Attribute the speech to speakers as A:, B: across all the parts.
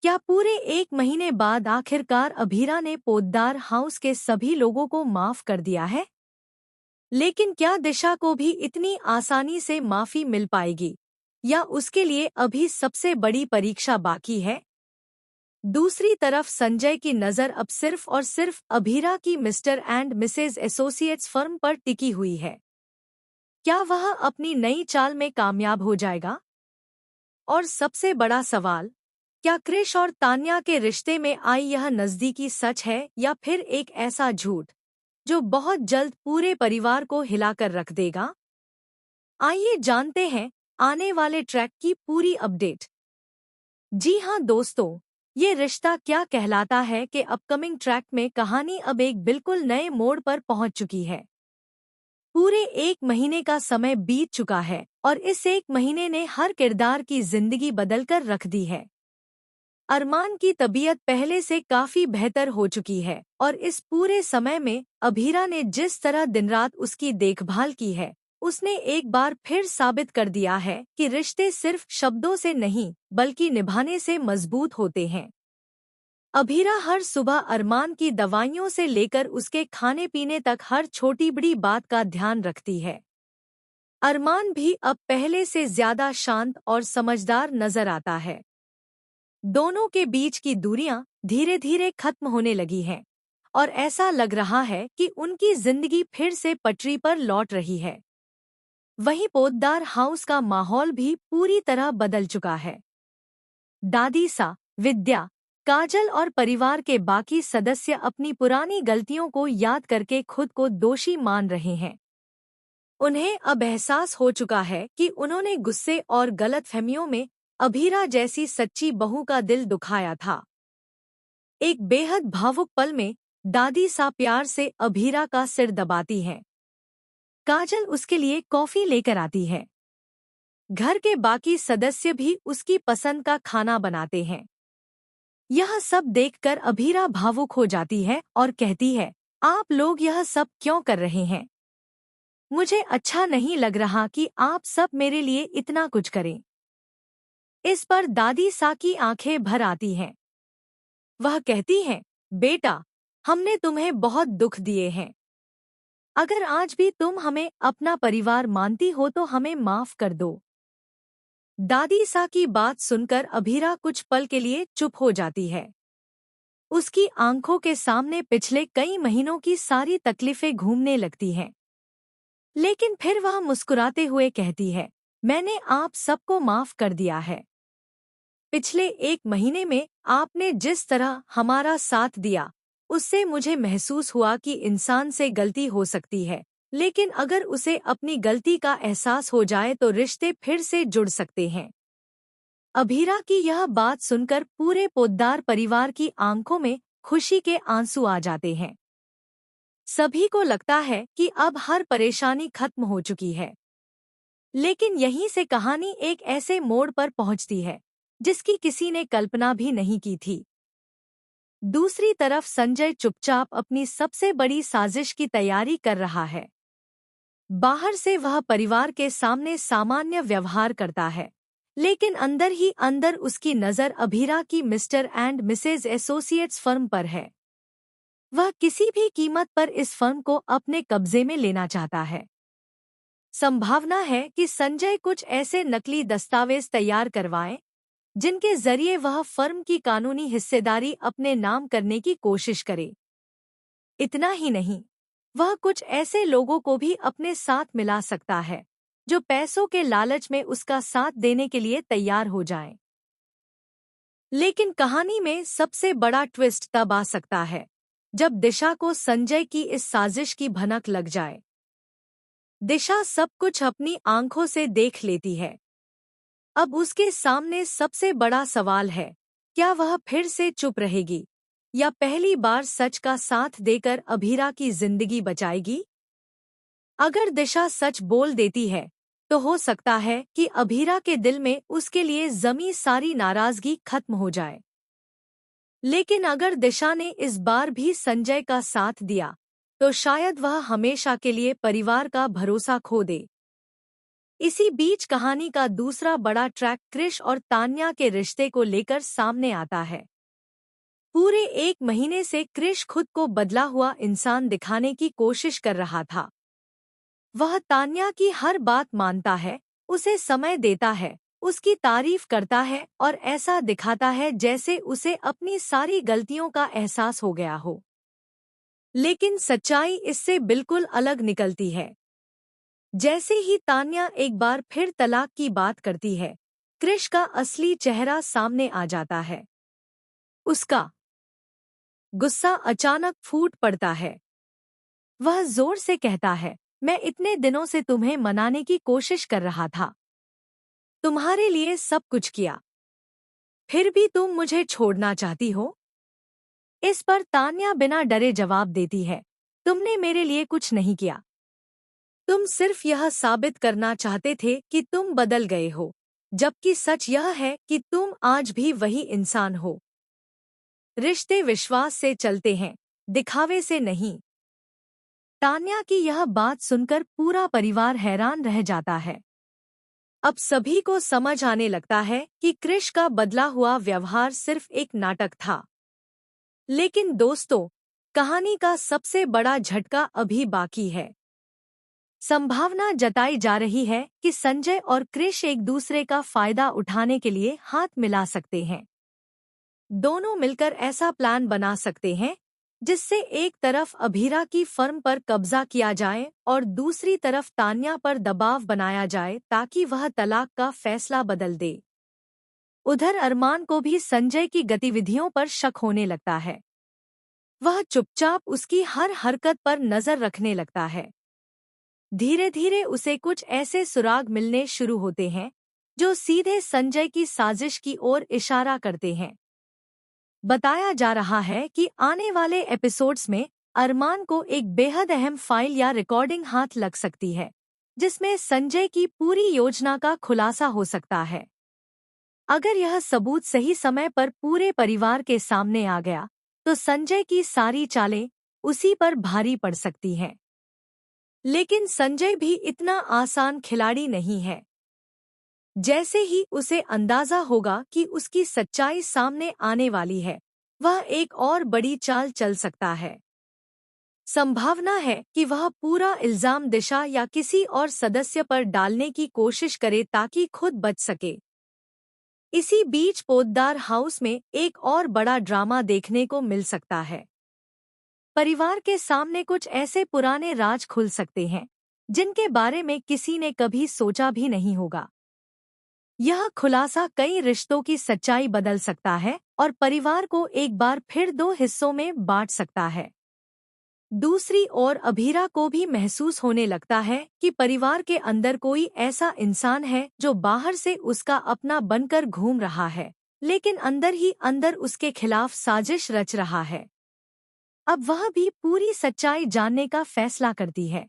A: क्या पूरे 1 महीने बाद आखिरकार अभीरा ने पोद्दार हाउस के सभी लोगों को माफ कर दिया है? लेकिन क्या दिशा को भी इतनी आसानी से माफी मिल पाएगी या उसके लिए अभी सबसे बड़ी परीक्षा बाकी है? दूसरी तरफ संजय की नज़र अब सिर्फ और सिर्फ अभीरा की Mr and Mrs associates firm पर टिकी हुई है। क्या वह अपनी नई चाल में कामयाब हो जाएगा? और सबसे बड़ा सवाल, क्या क्रिश और तान्या के रिश्ते में आई यह नज़दीकी सच है या फिर एक ऐसा झूठ जो बहुत जल्द पूरे परिवार को हिलाकर रख देगा? आइए जानते हैं आने वाले ट्रैक की पूरी अपडेट। जी हां दोस्तों, ये रिश्ता क्या कहलाता है कि अपकमिंग ट्रैक में कहानी अब एक बिल्कुल नए मोड़ पर पहुंच चुकी है। पूरे 1 महीने का समय बीत चुका है और इस 1 महीने ने हर किरदार की जिंदगी बदलकर रख दी है। अरमान की तबीयत पहले से काफी बेहतर हो चुकी है और इस पूरे समय में अभीरा ने जिस तरह दिन रात उसकी देखभाल की है, उसने एक बार फिर साबित कर दिया है कि रिश्ते सिर्फ शब्दों से नहीं बल्कि निभाने से मजबूत होते हैं। अभीरा हर सुबह अरमान की दवाइयों से लेकर उसके खाने पीने तक हर छोटी बड़ी बात का ध्यान रखती है। अरमान भी अब पहले से ज्यादा शांत और समझदार नजर आता है। दोनों के बीच की दूरियां धीरे धीरे खत्म होने लगी हैं और ऐसा लग रहा है कि उनकी जिंदगी फिर से पटरी पर लौट रही है। वहीं पोद्दार हाउस का माहौल भी पूरी तरह बदल चुका है। दादी सा, विद्या, काजल और परिवार के बाकी सदस्य अपनी पुरानी गलतियों को याद करके खुद को दोषी मान रहे हैं। उन्हें अब एहसास हो चुका है कि उन्होंने गुस्से और गलतफहमियों में अभीरा जैसी सच्ची बहू का दिल दुखाया था। एक बेहद भावुक पल में दादी सा प्यार से अभीरा का सिर दबाती है। काजल उसके लिए कॉफी लेकर आती है। घर के बाकी सदस्य भी उसकी पसंद का खाना बनाते हैं। यह सब देखकर अभीरा भावुक हो जाती है और कहती है, आप लोग यह सब क्यों कर रहे हैं? मुझे अच्छा नहीं लग रहा कि आप सब मेरे लिए इतना कुछ करें। इस पर दादी सा की आंखें भर आती हैं। वह कहती हैं, बेटा, हमने तुम्हें बहुत दुख दिए हैं। अगर आज भी तुम हमें अपना परिवार मानती हो तो हमें माफ कर दो। दादी सा की बात सुनकर अभीरा कुछ पल के लिए चुप हो जाती है। उसकी आंखों के सामने पिछले कई महीनों की सारी तकलीफें घूमने लगती हैं। लेकिन फिर वह मुस्कुराते हुए कहती है, मैंने आप सबको माफ कर दिया है। पिछले 1 महीने में आपने जिस तरह हमारा साथ दिया, उससे मुझे महसूस हुआ कि इंसान से गलती हो सकती है, लेकिन अगर उसे अपनी गलती का एहसास हो जाए तो रिश्ते फिर से जुड़ सकते हैं। अभीरा की यह बात सुनकर पूरे पोद्दार परिवार की आंखों में खुशी के आंसू आ जाते हैं। सभी को लगता है कि अब हर परेशानी खत्म हो चुकी है। लेकिन यहीं से कहानी एक ऐसे मोड़ पर पहुंचती है जिसकी किसी ने कल्पना भी नहीं की थी। दूसरी तरफ संजय चुपचाप अपनी सबसे बड़ी साजिश की तैयारी कर रहा है। बाहर से वह परिवार के सामने सामान्य व्यवहार करता है, लेकिन अंदर ही अंदर उसकी नज़र अभीरा की Mr and Mrs associates firm पर है। वह किसी भी कीमत पर इस फर्म को अपने कब्जे में लेना चाहता है। संभावना है कि संजय कुछ ऐसे नकली दस्तावेज तैयार करवाए जिनके जरिए वह फर्म की कानूनी हिस्सेदारी अपने नाम करने की कोशिश करे। इतना ही नहीं, वह कुछ ऐसे लोगों को भी अपने साथ मिला सकता है जो पैसों के लालच में उसका साथ देने के लिए तैयार हो जाएं। लेकिन कहानी में सबसे बड़ा ट्विस्ट तब आ सकता है जब दिशा को संजय की इस साजिश की भनक लग जाए। दिशा सब कुछ अपनी आंखों से देख लेती है। अब उसके सामने सबसे बड़ा सवाल है, क्या वह फिर से चुप रहेगी या पहली बार सच का साथ देकर अभीरा की जिंदगी बचाएगी? अगर दिशा सच बोल देती है तो हो सकता है कि अभीरा के दिल में उसके लिए जमी सारी नाराजगी खत्म हो जाए। लेकिन अगर दिशा ने इस बार भी संजय का साथ दिया तो शायद वह हमेशा के लिए परिवार का भरोसा खो दे। इसी बीच कहानी का दूसरा बड़ा ट्रैक क्रिश और तान्या के रिश्ते को लेकर सामने आता है। पूरे 1 महीने से क्रिश खुद को बदला हुआ इंसान दिखाने की कोशिश कर रहा था। वह तान्या की हर बात मानता है, उसे समय देता है, उसकी तारीफ करता है और ऐसा दिखाता है जैसे उसे अपनी सारी गलतियों का एहसास हो गया हो। लेकिन सच्चाई इससे बिल्कुल अलग निकलती है। जैसे ही तान्या एक बार फिर तलाक की बात करती है, क्रिश का असली चेहरा सामने आ जाता है। उसका गुस्सा अचानक फूट पड़ता है। वह जोर से कहता है, मैं इतने दिनों से तुम्हें मनाने की कोशिश कर रहा था, तुम्हारे लिए सब कुछ किया, फिर भी तुम मुझे छोड़ना चाहती हो? इस पर तान्या बिना डरे जवाब देती है, तुमने मेरे लिए कुछ नहीं किया। तुम सिर्फ यह साबित करना चाहते थे कि तुम बदल गए हो, जबकि सच यह है कि तुम आज भी वही इंसान हो। रिश्ते विश्वास से चलते हैं, दिखावे से नहीं। तान्या की यह बात सुनकर पूरा परिवार हैरान रह जाता है। अब सभी को समझ आने लगता है कि क्रिश का बदला हुआ व्यवहार सिर्फ एक नाटक था। लेकिन दोस्तों, कहानी का सबसे बड़ा झटका अभी बाकी है। संभावना जताई जा रही है कि संजय और क्रिश एक दूसरे का फायदा उठाने के लिए हाथ मिला सकते हैं। दोनों मिलकर ऐसा प्लान बना सकते हैं जिससे एक तरफ अभीरा की फर्म पर कब्जा किया जाए और दूसरी तरफ तान्या पर दबाव बनाया जाए ताकि वह तलाक का फैसला बदल दे। उधर अरमान को भी संजय की गतिविधियों पर शक होने लगता है। वह चुपचाप उसकी हर हरकत पर नजर रखने लगता है। धीरे धीरे उसे कुछ ऐसे सुराग मिलने शुरू होते हैं जो सीधे संजय की साजिश की ओर इशारा करते हैं। बताया जा रहा है कि आने वाले एपिसोड्स में अरमान को एक बेहद अहम फाइल या रिकॉर्डिंग हाथ लग सकती है, जिसमें संजय की पूरी योजना का खुलासा हो सकता है। अगर यह सबूत सही समय पर पूरे परिवार के सामने आ गया, तो संजय की सारी चालें उसी पर भारी पड़ सकती हैं। लेकिन संजय भी इतना आसान खिलाड़ी नहीं है। जैसे ही उसे अंदाजा होगा कि उसकी सच्चाई सामने आने वाली है, वह एक और बड़ी चाल चल सकता है। संभावना है कि वह पूरा इल्जाम दिशा या किसी और सदस्य पर डालने की कोशिश करे ताकि खुद बच सके। इसी बीच पोद्दार हाउस में एक और बड़ा ड्रामा देखने को मिल सकता है। परिवार के सामने कुछ ऐसे पुराने राज खुल सकते हैं जिनके बारे में किसी ने कभी सोचा भी नहीं होगा। यह खुलासा कई रिश्तों की सच्चाई बदल सकता है और परिवार को एक बार फिर 2 हिस्सों में बांट सकता है। दूसरी ओर अभीरा को भी महसूस होने लगता है कि परिवार के अंदर कोई ऐसा इंसान है जो बाहर से उसका अपना बनकर घूम रहा है, लेकिन अंदर ही अंदर उसके खिलाफ साजिश रच रहा है। अब वह भी पूरी सच्चाई जानने का फैसला करती है।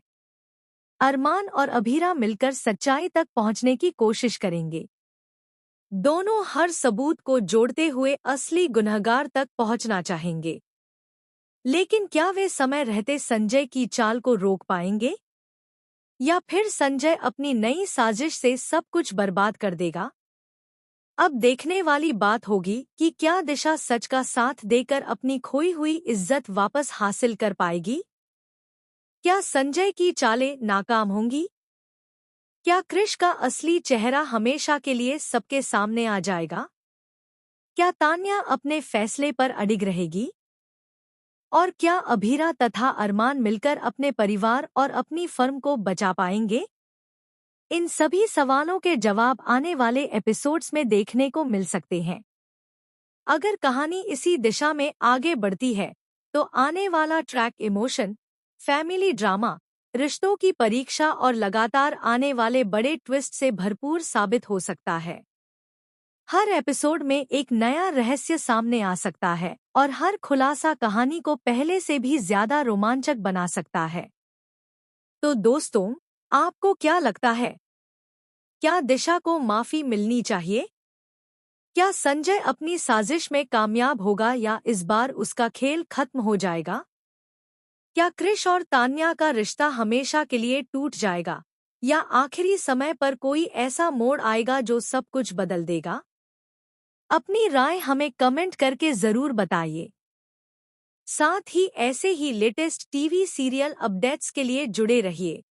A: अरमान और अभीरा मिलकर सच्चाई तक पहुंचने की कोशिश करेंगे। दोनों हर सबूत को जोड़ते हुए असली गुनहगार तक पहुंचना चाहेंगे। लेकिन क्या वे समय रहते संजय की चाल को रोक पाएंगे? या फिर संजय अपनी नई साजिश से सब कुछ बर्बाद कर देगा? अब देखने वाली बात होगी कि क्या दिशा सच का साथ देकर अपनी खोई हुई इज्जत वापस हासिल कर पाएगी? क्या संजय की चालें नाकाम होंगी? क्या क्रिश का असली चेहरा हमेशा के लिए सबके सामने आ जाएगा? क्या तान्या अपने फैसले पर अडिग रहेगी? और क्या अभीरा तथा अरमान मिलकर अपने परिवार और अपनी फर्म को बचा पाएंगे? इन सभी सवालों के जवाब आने वाले एपिसोड्स में देखने को मिल सकते हैं। अगर कहानी इसी दिशा में आगे बढ़ती है, तो आने वाला ट्रैक इमोशन, फैमिली ड्रामा, रिश्तों की परीक्षा और लगातार आने वाले बड़े ट्विस्ट से भरपूर साबित हो सकता है। हर एपिसोड में एक नया रहस्य सामने आ सकता है और हर खुलासा कहानी को पहले से भी ज्यादा रोमांचक बना सकता है। तो दोस्तों, आपको क्या लगता है? क्या दिशा को माफी मिलनी चाहिए? क्या संजय अपनी साजिश में कामयाब होगा या इस बार उसका खेल खत्म हो जाएगा? क्या क्रिश और तान्या का रिश्ता हमेशा के लिए टूट जाएगा या आखिरी समय पर कोई ऐसा मोड़ आएगा जो सब कुछ बदल देगा? अपनी राय हमें कमेंट करके ज़रूर बताइए। साथ ही ऐसे ही लेटेस्ट टीवी सीरियल अपडेट्स के लिए जुड़े रहिए।